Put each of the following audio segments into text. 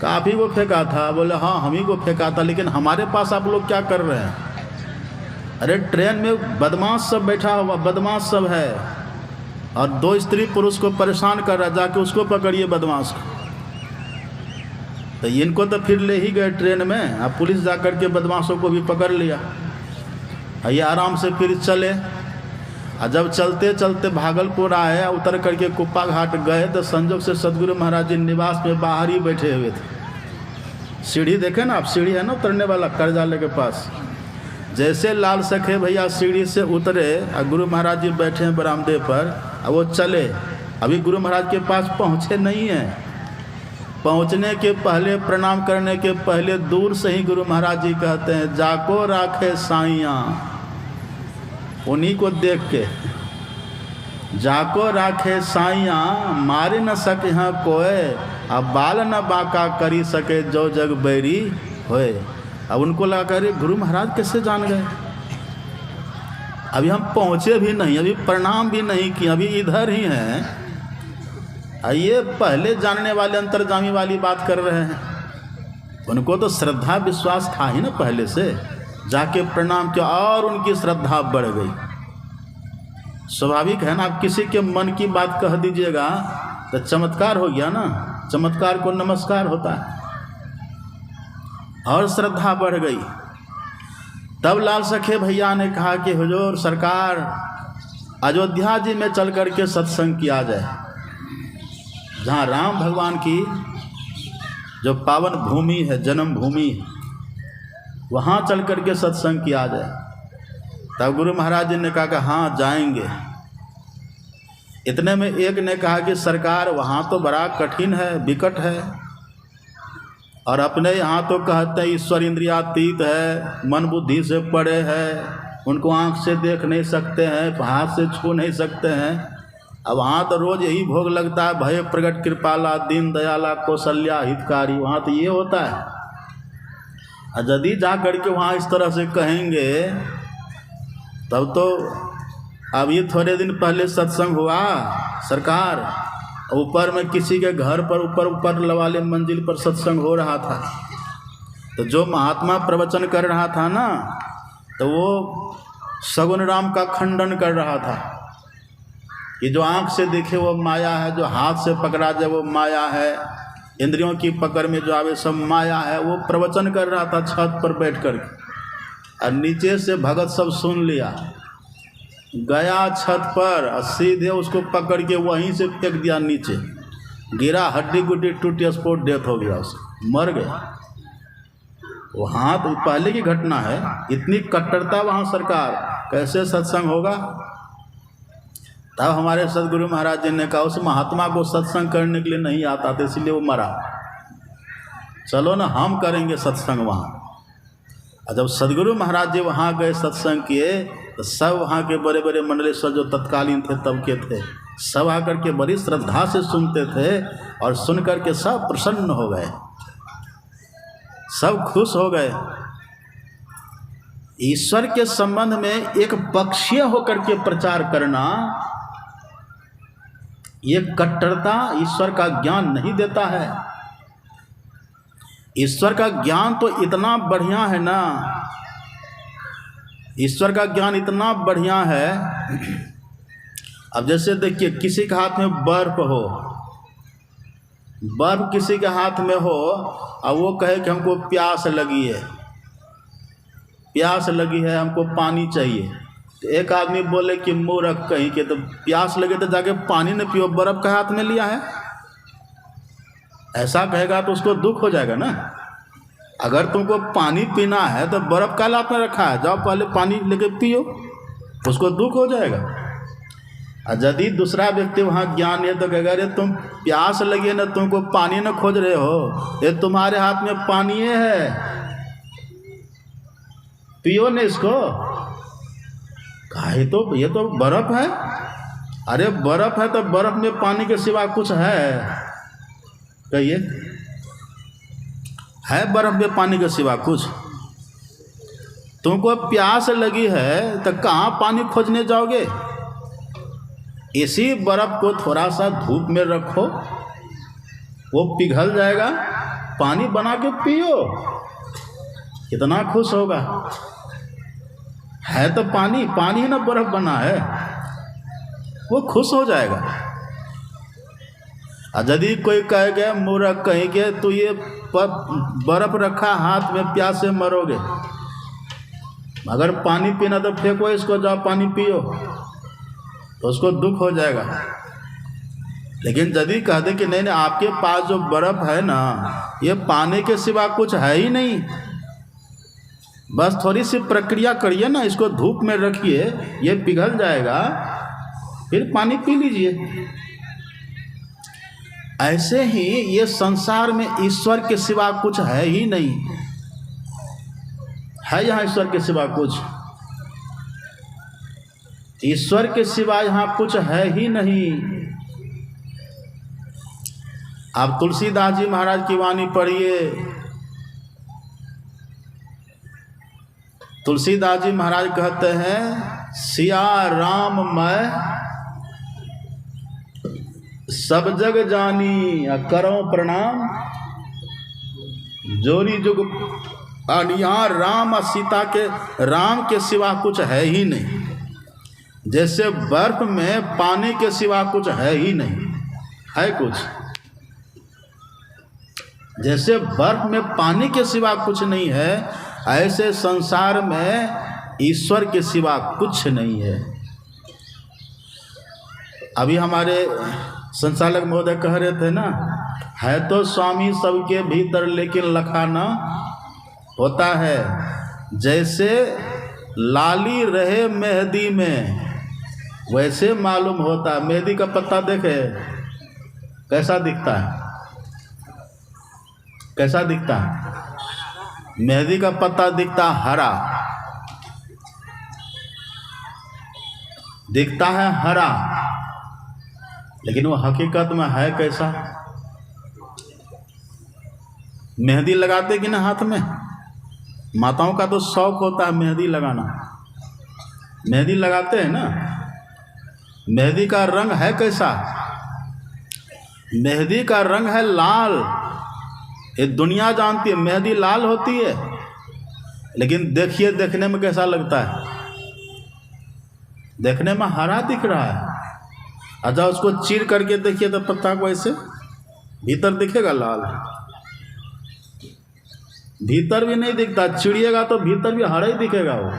काफ़ी को फेंका था। बोले हाँ हम ही को फेंका था, लेकिन हमारे पास आप लोग क्या कर रहे हैं? अरे ट्रेन में बदमाश सब बैठा हुआ, बदमाश सब है, और 2 स्त्री पुरुष को परेशान कर रहा है, जाके उसको पकड़िए बदमाश को। तो इनको तो फिर ले ही गए ट्रेन में, अब पुलिस जा कर के बदमाशों को भी पकड़ लिया। ये आराम से फिर चले, और जब चलते चलते भागलपुर आए, उतर करके कुप्पा घाट गए, तो संजोग से सदगुरु महाराज जी निवास में बाहर ही बैठे हुए थे। सीढ़ी देखे ना आप, सीढ़ी है ना उतरने वाला कर्जालय के पास। जैसे लाल सखे भैया सीढ़ी से उतरे और गुरु महाराज जी बैठे हैं बरामदे पर, और वो चले। अभी गुरु महाराज के पास पहुँचे नहीं हैं। पहुँचने के पहले, प्रणाम करने के पहले दूर से ही गुरु महाराज जी कहते हैं, जाको राखे साइयाँ। उन्हीं को देख के, जाको राखे साइयाँ, मारे न सके हैं कोय, अब बाल न बाका करी सके जो जग बैरी होए। अब उनको लगा करे गुरु महाराज कैसे जान गए? अभी हम पहुँचे भी नहीं, अभी प्रणाम भी नहीं किए, अभी इधर ही हैं। ये पहले जानने वाले अंतर्जामी वाली बात कर रहे हैं। उनको तो श्रद्धा विश्वास था ही ना पहले से, जाके प्रणाम किया और उनकी श्रद्धा बढ़ गई। स्वाभाविक है ना, आप किसी के मन की बात कह दीजिएगा तो चमत्कार हो गया ना, चमत्कार को नमस्कार होता है, और श्रद्धा बढ़ गई। तब लाल सखे भैया ने कहा कि हुजूर सरकार, अयोध्या जी में चल कर के सत्संग किया जाए, जहाँ राम भगवान की जो पावन भूमि है, जन्म भूमि है, वहाँ चल कर के सत्संग किया जाए। तब गुरु महाराज जी ने कहा कि हाँ जाएंगे। इतने में एक ने कहा कि सरकार वहाँ तो बड़ा कठिन है, विकट है, और अपने यहाँ तो कहते हैं ईश्वर इंद्रियातीत है, मन बुद्धि से परे है, उनको आँख से देख नहीं सकते हैं, हाथ से छू नहीं सकते हैं। अब वहाँ तो रोज़ यही भोग लगता है, भय प्रगट कृपाला दीन दयाला कौशल्या हितकारी, वहाँ तो ये होता है। और यदि जा करके वहाँ इस तरह से कहेंगे, तब तो अभी थोड़े दिन पहले सत्संग हुआ सरकार, ऊपर में किसी के घर पर ऊपर वाले मंजिल पर सत्संग हो रहा था। तो जो महात्मा प्रवचन कर रहा था ना, तो वो सगुन राम का खंडन कर रहा था कि जो आँख से देखे वो माया है, जो हाथ से पकड़ा जाए वो माया है, इंद्रियों की पकड़ में जो आवे सब माया है। वो प्रवचन कर रहा था छत पर बैठ कर, और नीचे से भगत सब सुन लिया, गया छत पर और सीधे उसको पकड़ के वहीं से फेंक दिया नीचे, गिरा, हड्डी गुड्डी टूटी, स्पॉट डेथ हो गया, उसका मर गया। वहाँ तो पहले की घटना है, इतनी कट्टरता वहाँ सरकार, कैसे सत्संग होगा? तब हमारे सदगुरु महाराज जी ने कहा उस महात्मा को सत्संग करने के लिए नहीं आता था, इसलिए वो मरा। चलो ना हम करेंगे सत्संग वहाँ। और जब सदगुरु महाराज जी वहाँ गए सत्संग किए, तो सब वहाँ के बड़े बड़े मंडलेश्वर जो तत्कालीन थे तब के थे, सब आकर के बड़ी श्रद्धा से सुनते थे, और सुन कर के सब प्रसन्न हो गए, सब खुश हो गए। ईश्वर के संबंध में एक पक्षीय होकर के प्रचार करना, ये कट्टरता ईश्वर का ज्ञान नहीं देता है। ईश्वर का ज्ञान तो इतना बढ़िया है ना, ईश्वर का ज्ञान इतना बढ़िया है। अब जैसे देखिए, किसी के हाथ में बर्फ हो, बर्फ किसी के हाथ में हो, और वो कहे कि हमको प्यास लगी है, प्यास लगी है, हमको पानी चाहिए। तो एक आदमी बोले कि मूर्ख कहीं के, तो प्यास लगे तो जाके पानी न पियो, बर्फ का हाथ में लिया है, ऐसा कहेगा तो उसको दुख हो जाएगा ना। अगर तुमको पानी पीना है तो बर्फ का हाथ में रखा है, जाओ पहले पानी लेके पियो, उसको दुख हो जाएगा। और यदि दूसरा व्यक्ति वहाँ ज्ञान है तो कहेगा, अरे तुम प्यास लगी है ना, तुमको पानी न खोज रहे हो, ये तुम्हारे हाथ में पानी है, पियो न इसको। काहे तो ये तो बर्फ है। अरे बर्फ है तो बर्फ में पानी के सिवा कुछ है? कहिए, है बर्फ में पानी के सिवा कुछ? तुमको प्यास लगी है तो कहाँ पानी खोजने जाओगे? इसी बर्फ को थोड़ा सा धूप में रखो, वो पिघल जाएगा, पानी बना के पियो, कितना खुश होगा। है तो पानी, पानी ही ना बर्फ बना है, वो खुश हो जाएगा। और यदि कोई कह गया मूर्ख कहीं के तो ये बर्फ रखा हाथ में, प्यास से मरोगे, अगर पानी पीना तो फेंको इसको, जाओ पानी पियो, तो उसको दुख हो जाएगा। लेकिन यदि कह दे कि नहीं नहीं आपके पास जो बर्फ है ना, ये पानी के सिवा कुछ है ही नहीं, बस थोड़ी सी प्रक्रिया करिए ना, इसको धूप में रखिए, ये पिघल जाएगा, फिर पानी पी लीजिए। ऐसे ही ये संसार में ईश्वर के सिवा कुछ है ही नहीं। है यहाँ ईश्वर के सिवा कुछ? ईश्वर के सिवा यहाँ कुछ है ही नहीं। आप तुलसीदास जी महाराज की वाणी पढ़िए। तुलसीदास जी महाराज कहते हैं, सिया राम मैं सब जग जानी, करो प्रणाम जोरी जुग। और यहाँ राम और सीता के, राम के सिवा कुछ है ही नहीं। जैसे बर्फ में पानी के सिवा कुछ है ही नहीं, है कुछ? जैसे बर्फ में पानी के सिवा कुछ नहीं है, ऐसे संसार में ईश्वर के सिवा कुछ नहीं है। अभी हमारे संचालक महोदय कह रहे थे ना, है तो स्वामी सबके भीतर लेकिन लखाना होता है। जैसे लाली रहे मेहंदी में वैसे मालूम होता है। मेहंदी का पत्ता देखे कैसा दिखता है, कैसा दिखता है? मेहंदी का पत्ता दिखता हरा, दिखता है हरा, लेकिन वो हकीकत में है कैसा? मेहंदी लगाते कि ना हाथ में, माताओं का तो शौक होता है मेहंदी लगाना, मेहंदी लगाते हैं ना। मेहंदी का रंग है कैसा? मेहंदी का रंग है लाल। ये दुनिया जानती है मेहंदी लाल होती है, लेकिन देखिए देखने में कैसा लगता है? देखने में हरा दिख रहा है। अच्छा उसको चीर करके देखिए तो पत्ता को ऐसे भीतर दिखेगा लाल, भीतर भी नहीं दिखता। चिड़िएगा तो भीतर भी हरा ही दिखेगा वो।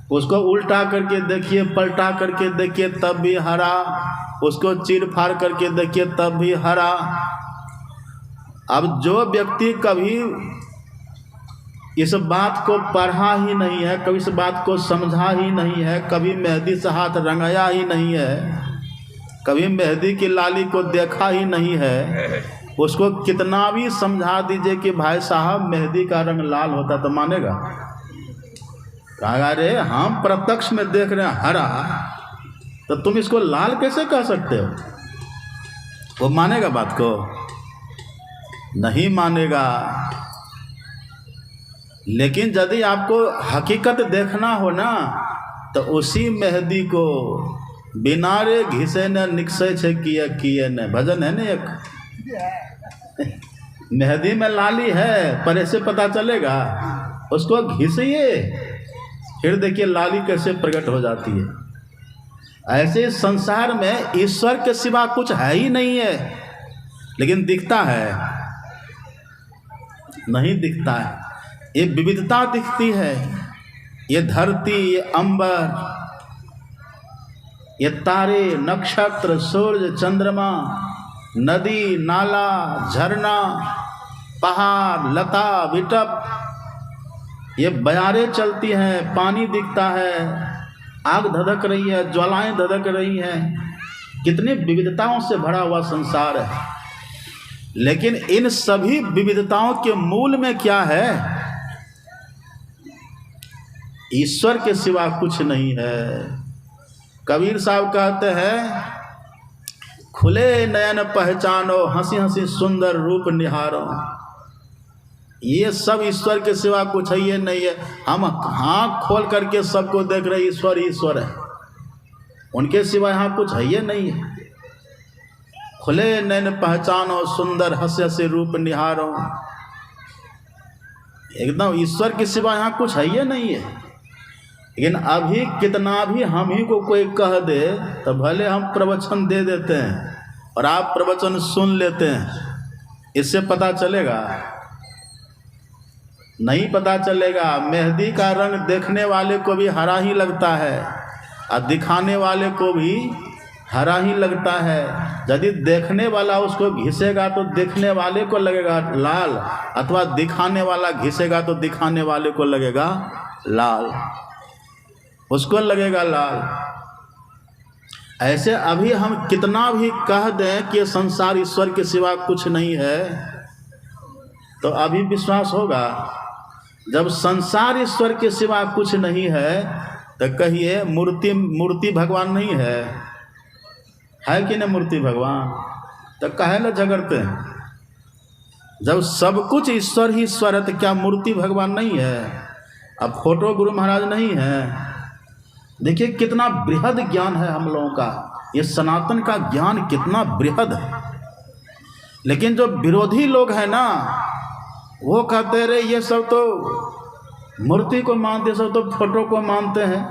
उसको उल्टा करके देखिए, पलटा करके देखिए तब भी हरा, उसको चीर फाड़ करके देखिए तब भी हरा। अब जो व्यक्ति कभी इस बात को पढ़ा ही नहीं है, कभी इस बात को समझा ही नहीं है, कभी मेहंदी से हाथ रंगाया ही नहीं है, कभी मेहंदी की लाली को देखा ही नहीं है, उसको कितना भी समझा दीजिए कि भाई साहब मेहंदी का रंग लाल होता, तो मानेगा? कहा अरे हम प्रत्यक्ष में देख रहे हैं हरा, तो तुम इसको लाल कैसे कह सकते हो? वो मानेगा बात को? नहीं मानेगा। लेकिन यदि आपको हकीकत देखना हो ना, तो उसी मेहंदी को बिना रे घिसे न निकसे छे किए न, भजन है ना एक। मेहंदी में लाली है पर ऐसे पता चलेगा, उसको घिसिए फिर देखिए लाली कैसे प्रकट हो जाती है। ऐसे संसार में ईश्वर के सिवा कुछ है ही नहीं है, लेकिन दिखता है नहीं दिखता है। ये विविधता दिखती है। ये धरती, ये अंबर, ये तारे, नक्षत्र, सूर्य, चंद्रमा, नदी, नाला, झरना, पहाड़, लता, विटप, ये बयारें चलती हैं, पानी दिखता है, आग धधक रही है, ज्वालाएं धधक रही हैं। कितनी विविधताओं से भरा हुआ संसार है। लेकिन इन सभी विविधताओं के मूल में क्या है? ईश्वर के सिवा कुछ नहीं है। कबीर साहब कहते हैं, खुले नयन पहचानो, हंसी हंसी सुंदर रूप निहारो। ये सब ईश्वर के सिवा कुछ है ये नहीं है। हम आँख खोल करके सबको देख रहे ईश्वर ईश्वर है, उनके सिवा यहाँ कुछ है ये नहीं है। खुले नैन पहचानो, सुंदर हंस हंसे रूप निहारो। एकदम ईश्वर के सिवा यहाँ कुछ है ही नहीं है। लेकिन अभी कितना भी हम ही को कोई कह दे तो भले हम प्रवचन दे देते हैं और आप प्रवचन सुन लेते हैं, इससे पता चलेगा? नहीं पता चलेगा। मेहंदी का रंग देखने वाले को भी हरा ही लगता है और दिखाने वाले को भी हरा ही लगता है। यदि देखने वाला उसको घिसेगा तो देखने वाले को लगेगा लाल, अथवा दिखाने वाला घिसेगा तो दिखाने वाले को लगेगा लाल, उसको लगेगा लाल। ऐसे अभी हम कितना भी कह दें कि संसार ईश्वर के सिवा कुछ नहीं है, तो अभी विश्वास होगा? जब संसार ईश्वर के सिवा कुछ नहीं है तो कहिए मूर्ति भगवान नहीं है कि नहीं? मूर्ति भगवान तो काहे ना झगड़ते हैं? जब सब कुछ ईश्वर ही ईश्वर है तो क्या मूर्ति भगवान नहीं है? अब फोटो गुरु महाराज नहीं है? देखिए कितना बृहद ज्ञान है हम लोगों का, ये सनातन का ज्ञान कितना बृहद है। लेकिन जो विरोधी लोग हैं ना, वो कहते रहे ये सब तो मूर्ति को मानते, सब तो फोटो को मानते हैं,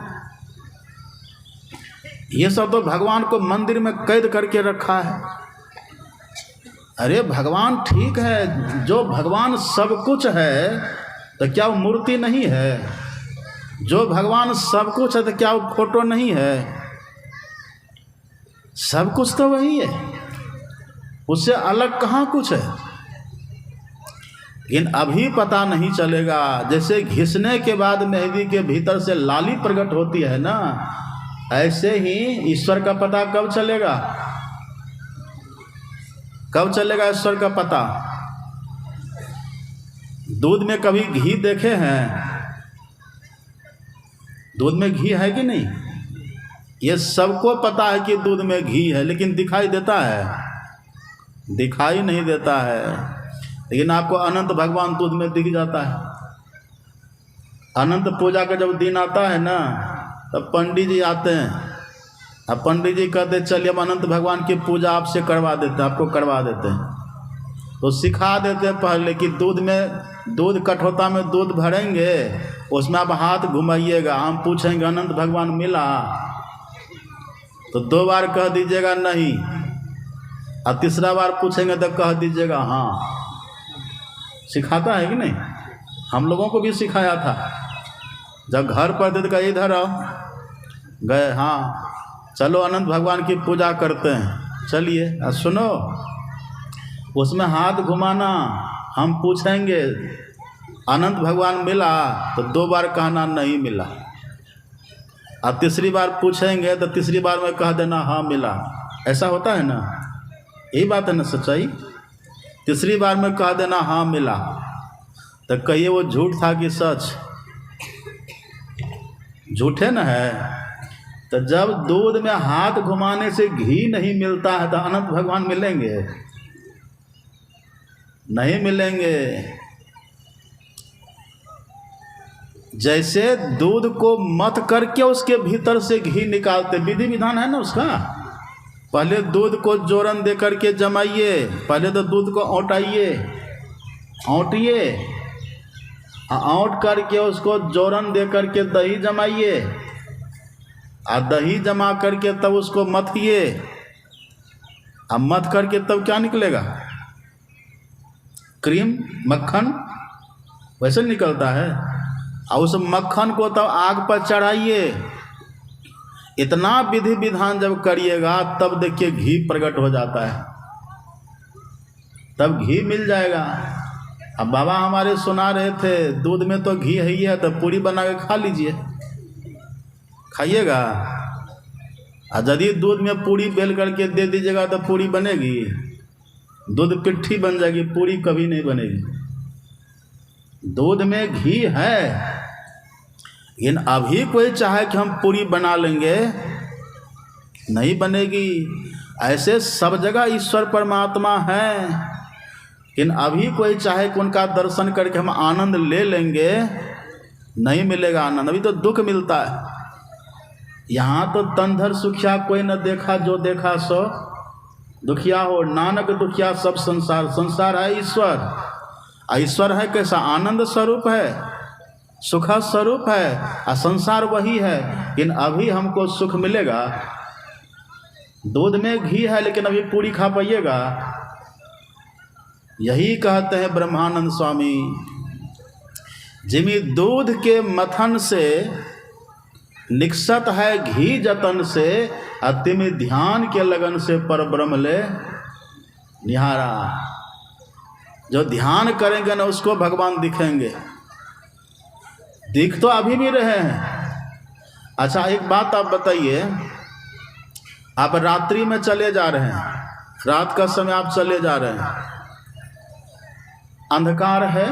ये सब तो भगवान को मंदिर में कैद करके रखा है। अरे भगवान ठीक है, जो भगवान सब कुछ है तो क्या वो मूर्ति नहीं है? जो भगवान सब कुछ है तो क्या वो फोटो नहीं है? सब कुछ तो वही है, उससे अलग कहाँ कुछ है। लेकिन अभी पता नहीं चलेगा। जैसे घिसने के बाद मेहंदी के भीतर से लाली प्रकट होती है ना, ऐसे ही ईश्वर का पता कब चलेगा? कब चलेगा ईश्वर का पता? दूध में कभी घी देखे हैं? दूध में घी है कि नहीं? ये सबको पता है कि दूध में घी है, लेकिन दिखाई देता है? दिखाई नहीं देता है। लेकिन आपको अनंत भगवान दूध में दिख जाता है। अनंत पूजा का जब दिन आता है ना, तब पंडित जी आते हैं। अब पंडित जी कहते चलिए हम अनंत भगवान की पूजा आपसे करवा देते हैं, आपको करवा देते हैं। तो सिखा देते हैं पहले कि दूध कठौता में दूध भरेंगे, उसमें आप हाथ घुमाइएगा, हम पूछेंगे अनंत भगवान मिला? तो 2 बार कह दीजिएगा नहीं, और तीसरा बार पूछेंगे तो कह दीजिएगा हाँ। सिखाता है कि नहीं? हम लोगों को भी सिखाया था। जब घर पर थे तो कहा इधर आओ, गए हाँ चलो अनंत भगवान की पूजा करते हैं, चलिए सुनो, उसमें हाथ घुमाना, हम पूछेंगे अनंत भगवान मिला? तो 2 बार कहना नहीं मिला, अब तीसरी बार पूछेंगे तो तीसरी बार में कह देना हाँ मिला। ऐसा होता है ना? यही बात है ना सच्चाई? तीसरी बार में कह देना हाँ मिला, तो कहिए वो झूठ था कि सच? झूठे न है। तो जब दूध में हाथ घुमाने से घी नहीं मिलता है तो अनंत भगवान मिलेंगे? नहीं मिलेंगे। जैसे दूध को मथ करके उसके भीतर से घी निकालते, विधि विधान है ना उसका। पहले दूध को जोरन दे करके जमाइए, पहले तो दूध को औटाइए, औटिए, औट करके उसको जोरन दे करके दही जमाइए, और दही जमा करके तब उसको मथिए, अब मथ करके तब क्या निकलेगा? क्रीम, मक्खन वैसे निकलता है। और उस मक्खन को तब आग पर चढ़ाइए। इतना विधि विधान जब करिएगा तब देखिए घी प्रकट हो जाता है, तब घी मिल जाएगा। अब बाबा हमारे सुना रहे थे दूध में तो घी है ही है, तो पूरी बना के खा लीजिए, खाइएगा। और यदि दूध में पूरी बेल करके दे दीजिएगा तो पूरी बनेगी? दूध पिट्ठी बन जाएगी, पूरी कभी नहीं बनेगी। दूध में घी है, लेकिन अभी कोई चाहे कि हम पूरी बना लेंगे, नहीं बनेगी। ऐसे सब जगह ईश्वर परमात्मा है, लेकिन अभी कोई चाहे कि उनका दर्शन करके हम आनंद ले लेंगे, नहीं मिलेगा आनंद। अभी तो दुख मिलता है। यहाँ तो तंधर सुखिया कोई न देखा, जो देखा सो दुखिया हो नानक दुखिया सब संसार। संसार है ईश्वर, ईश्वर है कैसा? आनंद स्वरूप है, सुख स्वरूप है, और संसार वही है। लेकिन अभी हमको सुख मिलेगा, दूध में घी है लेकिन अभी पूरी खा पाइएगा? यही कहते हैं ब्रह्मानंद स्वामी, जिमी दूध के मथन से निकसत है घी जतन से, अतिमि ध्यान के लगन से पर ब्रह्म ले निहारा। जो ध्यान करेंगे ना उसको भगवान दिखेंगे, दिख तो अभी भी रहे हैं। अच्छा एक बात आप बताइए, आप रात्रि में चले जा रहे हैं, रात का समय आप चले जा रहे हैं, अंधकार है,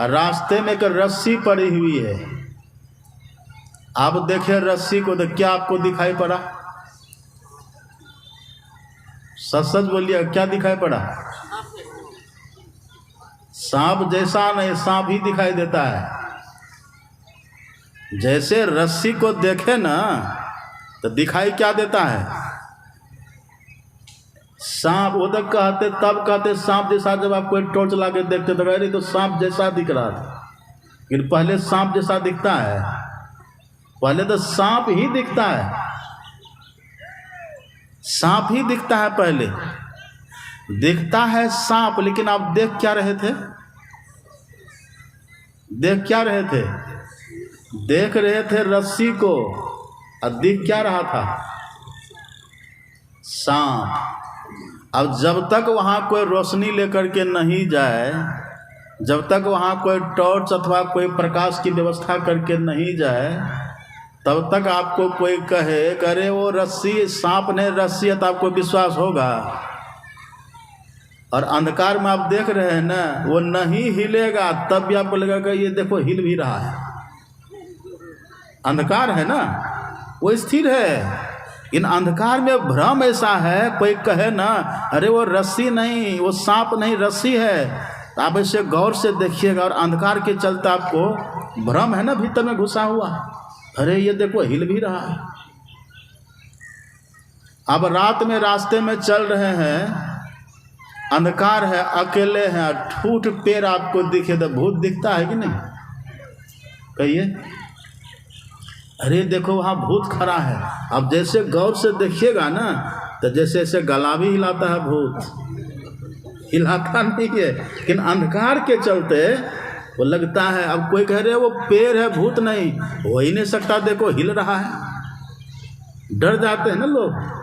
रास्ते में एक रस्सी पड़ी हुई है, आप देखें रस्सी को तो क्या आपको दिखाई पड़ा? सच सच बोलिए, क्या दिखाई पड़ा? सांप जैसा नहीं, सांप ही दिखाई देता है। जैसे रस्सी को देखे ना तो दिखाई क्या देता है? सांप। वो तब कहते सांप जैसा, जब आप कोई टॉर्च ला के देखते तो अरे तो सांप जैसा दिख रहा था, लेकिन पहले सांप जैसा दिखता है? पहले तो सांप ही दिखता है, सांप ही दिखता है, पहले दिखता है सांप। लेकिन आप देख क्या रहे थे? देख क्या रहे थे? देख रहे थे रस्सी को, और दिख क्या रहा था? सांप। अब जब तक वहाँ कोई रोशनी लेकर के नहीं जाए, जब तक वहाँ कोई टॉर्च अथवा कोई प्रकाश की व्यवस्था करके नहीं जाए, तब तक आपको कोई कहे करे वो रस्सी, सांप ने रस्सी है, तो आपको विश्वास होगा। और अंधकार में आप देख रहे हैं ना, वो नहीं हिलेगा, तब भी आपको लगेगा ये देखो हिल भी रहा है। अंधकार है ना, वो स्थिर है। इन अंधकार में भ्रम ऐसा है, कोई कहे ना अरे वो रस्सी नहीं, वो सांप नहीं, रस्सी है, तो आप इसे गौर से देखिएगा। और अंधकार के चलते आपको भ्रम है ना भीतर में घुसा हुआ, अरे ये देखो हिल भी रहा है। अब रात में रास्ते में चल रहे हैं, अंधकार है, अकेले हैं, ठूठ पेड़ आपको दिखे तो भूत दिखता है कि नहीं? कहिए, अरे देखो वहाँ भूत खड़ा है। अब जैसे गौर से देखिएगा ना तो जैसे ऐसे गला भी हिलाता है भूत, हिलाता नहीं है, लेकिन अंधकार के चलते वो लगता है। अब कोई कह रहे वो पेड़ है, भूत नहीं, हो ही नहीं सकता, देखो हिल रहा है। डर जाते हैं ना लोग।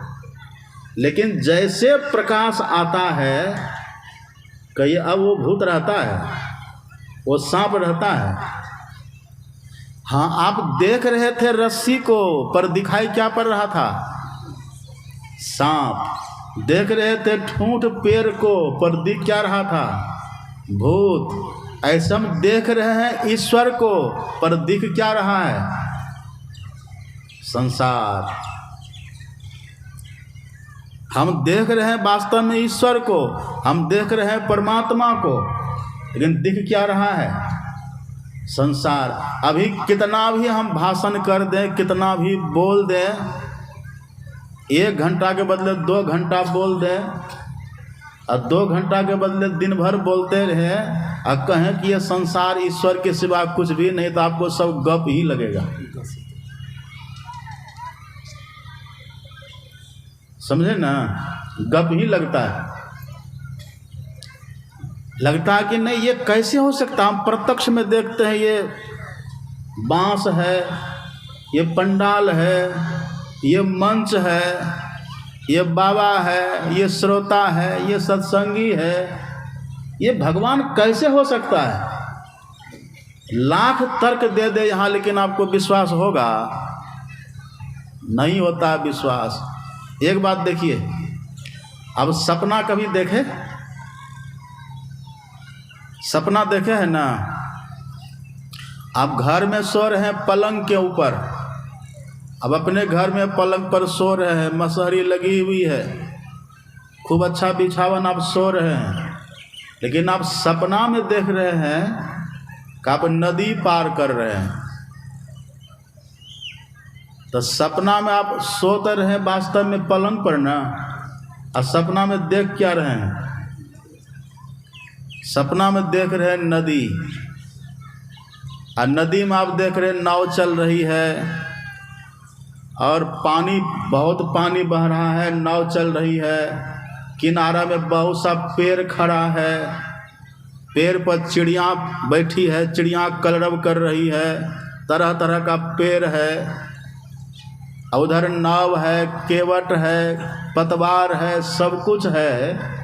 लेकिन जैसे प्रकाश आता है, कहिए अब वो भूत रहता है, वो सांप रहता है। हाँ, आप देख रहे थे रस्सी को, पर दिखाई क्या पड़ रहा था? सांप। देख रहे थे ठूंठ पेड़ को, पर दिख क्या रहा था? भूत। ऐसा हम देख रहे हैं ईश्वर को, पर दिख क्या रहा है? संसार। हम देख रहे हैं वास्तव में ईश्वर को, हम देख रहे हैं परमात्मा को, लेकिन दिख क्या रहा है? संसार। अभी कितना भी हम भाषण कर दें, कितना भी बोल दें, 1 घंटा के बदले 2 घंटा बोल दें, और 2 घंटा के बदले दिन भर बोलते रहे, और कहें कि ये संसार ईश्वर के सिवा कुछ भी नहीं, तो आपको सब गप ही लगेगा। समझे ना? गप ही लगता है। लगता है कि नहीं ये कैसे हो सकता? हम प्रत्यक्ष में देखते हैं, ये बांस है, ये पंडाल है, ये मंच है, ये बाबा है, ये श्रोता है, ये सत्संगी है, ये भगवान कैसे हो सकता है? लाख तर्क दे दे यहाँ, लेकिन आपको विश्वास होगा? नहीं होता विश्वास। एक बात देखिए, अब सपना कभी देखे? सपना देखे है ना? आप घर में सो रहे हैं पलंग के ऊपर, अब अपने घर में पलंग पर सो रहे हैं, मसहरी लगी हुई है, खूब अच्छा बिछावन, आप सो रहे हैं, लेकिन आप सपना में देख रहे हैं कि आप नदी पार कर रहे हैं। तो सपना में आप सोते रहे, वास्तव में पलंग पर ना, और सपना में देख क्या रहे हैं? सपना में देख रहे हैं नदी, और नदी में आप देख रहे हैं नाव चल रही है और पानी, बहुत पानी बह रहा है, नाव चल रही है, किनारा में बहुत सा पेड़ खड़ा है, पेड़ पर चिड़िया बैठी है, चिड़िया कलरव कर रही है, तरह तरह का पेड़ है, उधर नाव है, केवट है, पतवार है, सब कुछ है।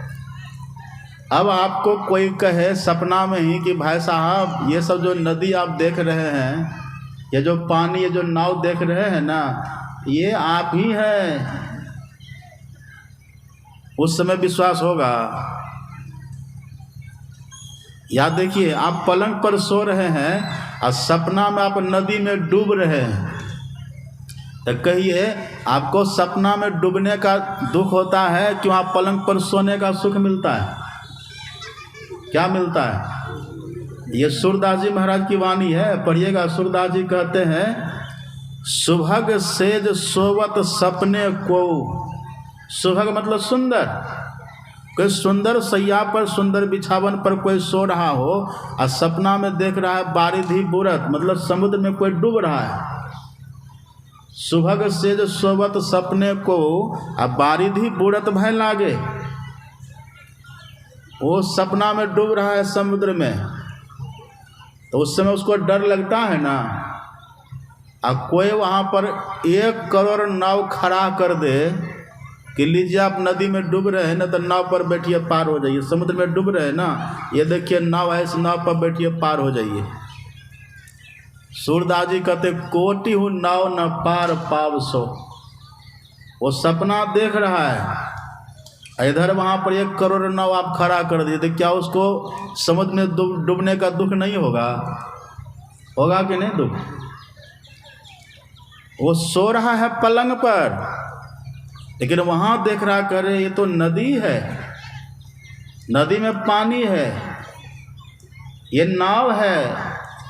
अब आपको कोई कहे सपना में ही कि भाई साहब ये सब जो नदी आप देख रहे हैं, ये जो पानी, ये जो नाव देख रहे हैं ना, ये आप ही हैं, उस समय विश्वास होगा? या देखिए, आप पलंग पर सो रहे हैं और सपना में आप नदी में डूब रहे हैं, तो कहिए आपको सपना में डूबने का दुख होता है कि वहाँ पलंग पर सोने का सुख मिलता है? क्या मिलता है? ये सूरदास जी महाराज की वाणी है, पढ़िएगा। सूरदास जी कहते हैं, सुभग सेज सोवत सपने को। सुभग मतलब सुंदर, कोई सुंदर सैया पर, सुंदर बिछावन पर कोई सो रहा हो और सपना में देख रहा है बारिधि बुरत, मतलब समुद्र में कोई डूब रहा है। सुभग सेज सोवत सपने को आ बारिधि बुरत भय लागे। वो सपना में डूब रहा है समुद्र में, तो उस समय उसको डर लगता है ना। अब कोई वहाँ पर 1 करोड़ नाव खड़ा कर दे कि लीजिए आप नदी में डूब रहे हैं ना, तो नाव पर बैठिए, पार हो जाइए। समुद्र में डूब रहे हैं ना, ये देखिए नाव है, इस नाव पर बैठिए, पार हो जाइए। सूरदास जी कहते, कोटि हूँ नाव न पार पाव सो। वो सपना देख रहा है, इधर वहाँ पर 1 करोड़ नाव आप खड़ा कर दिए, तो क्या उसको समुद्र में डूबने का दुख नहीं होगा? होगा कि नहीं दुख? वो सो रहा है पलंग पर, लेकिन वहाँ देख रहा, करे ये तो नदी है, नदी में पानी है, ये नाव है,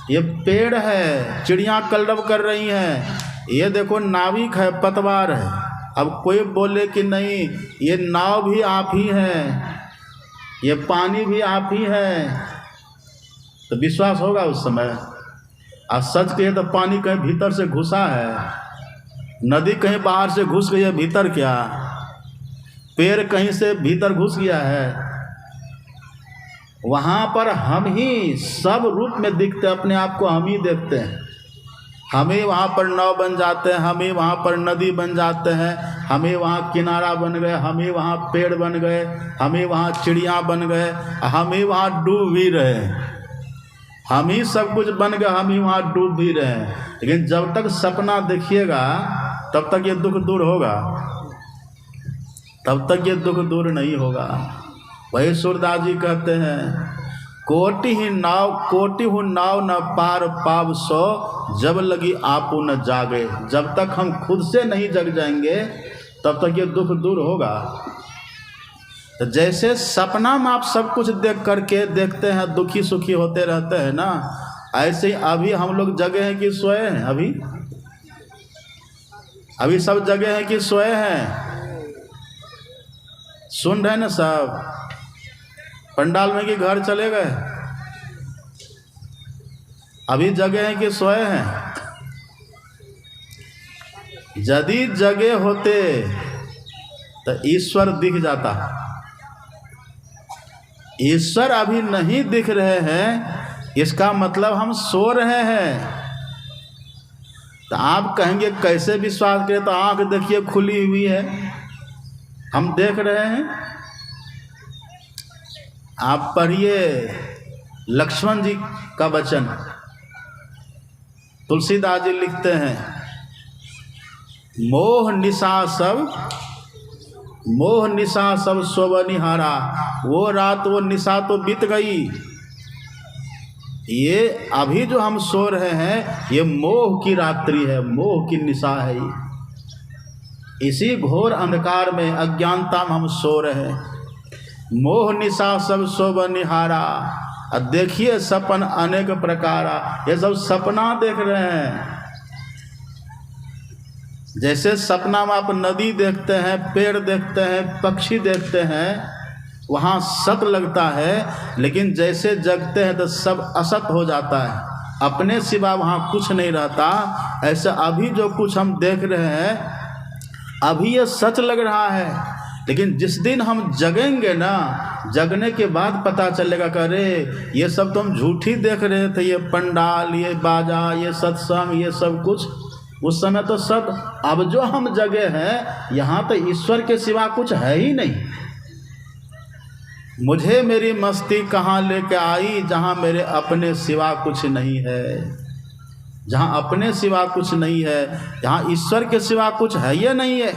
ये पेड़ है, चिड़िया कलरव कर रही हैं, ये देखो नाविक है, पतवार है। अब कोई बोले कि नहीं ये नाव भी आप ही हैं, ये पानी भी आप ही हैं, तो विश्वास होगा उस समय? और सच कहिए तो पानी कहीं भीतर से घुसा है, नदी कहीं बाहर से घुस गई है, भीतर क्या? पेड़ कहीं से भीतर घुस गया है? वहाँ पर हम ही सब रूप में दिखते, अपने आप को हम ही देखते हैं। हम ही वहाँ पर नाव बन जाते हैं, हम ही वहाँ पर नदी बन जाते हैं, हम ही वहाँ किनारा बन गए, हम ही वहाँ पेड़ बन गए, हम ही वहाँ चिड़िया बन गए, हम ही वहाँ डूब भी रहे हैं। हम ही सब कुछ बन गए, हम ही वहाँ डूब भी रहे हैं। लेकिन जब तक सपना देखिएगा तब तक ये दुख दूर होगा, तब तक ये दुख दूर नहीं होगा। वही सूरदास जी कहते हैं, कोटि हूँ नाव न पार पाव सो, जब लगी आपू न जागे। जब तक हम खुद से नहीं जग जाएंगे तब तक ये दुख दूर होगा। तो जैसे सपना में आप सब कुछ देख करके देखते हैं, दुखी सुखी होते रहते हैं ना, ऐसे ही अभी हम लोग जगे हैं कि सोए हैं? अभी सब जगे हैं कि सोए हैं? सुन रहे ना सब? पंडाल में कि घर चले गए? अभी जगे हैं कि सोए हैं? यदि जगे होते तो ईश्वर दिख जाता। ईश्वर अभी नहीं दिख रहे हैं, इसका मतलब हम सो रहे हैं। तो आप कहेंगे कैसे विश्वास करें? तो आंख देखिए खुली हुई है, हम देख रहे हैं। आप पढ़िए लक्ष्मण जी का वचन, तुलसीदास जी लिखते हैं, मोह निशा सब सोवनिहारा। वो रात वो निशा तो बीत गई, ये अभी जो हम सो रहे हैं ये मोह की रात्रि है, मोह की निशा है। इसी घोर अंधकार में, अज्ञानता में हम सो रहे हैं। मोह निशा सब सोवनिहारा। अब देखिए सपन अनेक प्रकारा, ये सब सपना देख रहे हैं। जैसे सपना में आप नदी देखते हैं, पेड़ देखते हैं, पक्षी देखते हैं, वहाँ सत लगता है, लेकिन जैसे जगते हैं तो सब असत हो जाता है, अपने सिवा वहाँ कुछ नहीं रहता। ऐसा अभी जो कुछ हम देख रहे हैं अभी ये सच लग रहा है, लेकिन जिस दिन हम जगेंगे ना, जगने के बाद पता चलेगा कि अरे ये सब तो हम झूठी देख रहे थे, ये पंडाल, ये बाजा, ये सत्संग, ये सब कुछ उस समय तो सब, अब जो हम जगे हैं यहाँ तो ईश्वर के सिवा कुछ है ही नहीं। मुझे मेरी मस्ती कहाँ लेके आई, जहाँ मेरे अपने सिवा कुछ नहीं है। जहाँ अपने सिवा कुछ नहीं है, जहाँ ईश्वर के सिवा कुछ है ही नहीं है।